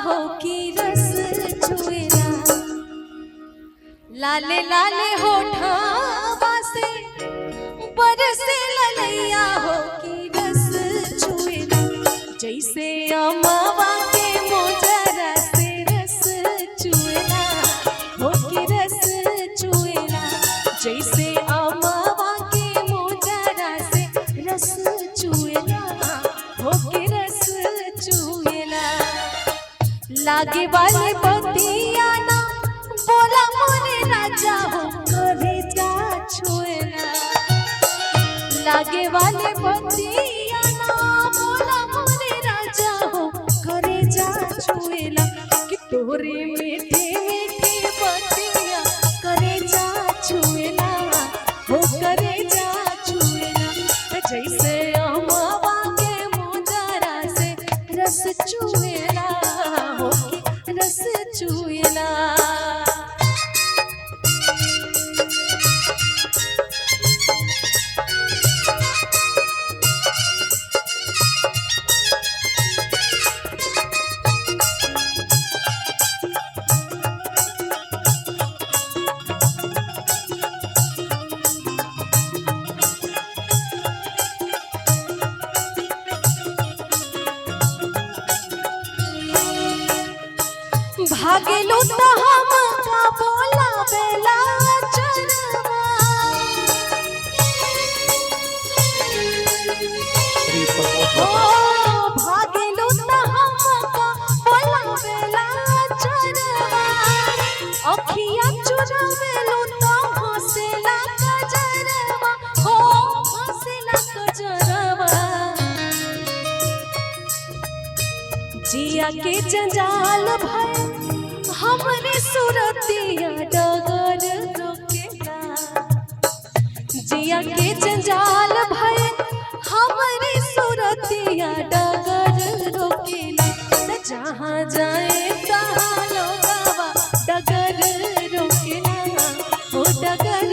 हो की रस चुएला, लाले लाले होठवा से बरसे ललैया हो की रस चुएला, जैसे अमवा के मोजरा से रस चुएला हो की रस चुएला, जैसे अमवा के मोजरा से रस चुएला हो की रस चुएला। लागे वाले बतिया ना बोला मोरे राजा हो करे जा छुएला, लागे वाले बतिया ना बोला मोरे राजा हो करे जा छुएला, कि तोरे मीठे मीठे बतिया करे जा छुएला हो करे जा छुएला, जैसे अमवा के मोजरा से रस चुएला हो की रस चुएला। भागेलू तो हम का बोला बेला चरवा, ओ भागेलू तो हम का बोला बेला चरवा, अखिया चुरावेलू तो हंसेला कजरवा हो हंसेला कजरवा, जिया के जंजाल भय हमरे सुरतिया डगर रोकेला, जिया के जंजाल भय हमरे सुरतिया डगर रोकेला, जहाँ जाए तहाँ लोगवा डगर रोकेला हो डगर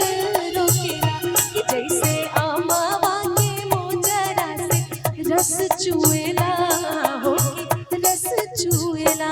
रोकेला, कि जैसे अमवा के मोजरा से रस चुएला हो की रस चुएला।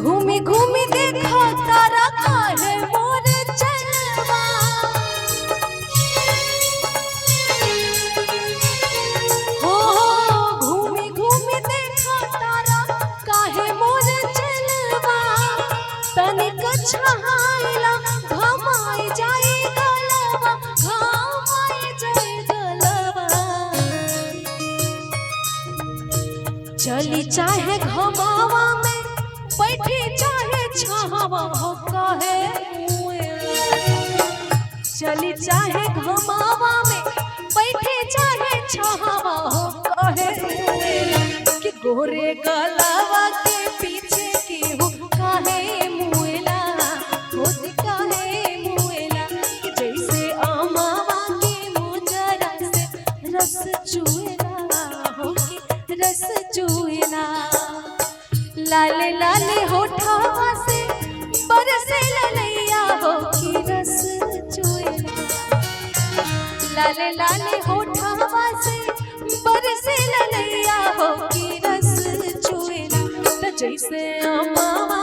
घूमी घूमी देखो तारा काहे मोर चलवा, हो घूमी घूमी देखो तारा काहे मोर चलवा, तनिक छहाइला घमाई जाए गलवा घमाई जाए गलवा, चली चाहे घमावा में बैठी चाहे छहावा हो कहे चली चाहे घमावा में बैठी चाहे छहावा हो कहे, कि गोरे गलावा के पीछे केहू काहे मुएला हो काहे मुएला, कि जैसे अमवा के मोजरा से रस चुएला हो की रस चुएला, लाले लाले होठवा से बरसे ललैया हो की रस चुएला, लाले लाले होठवा से बरसे ललैया हो की रस चुएला, जैसे अमवा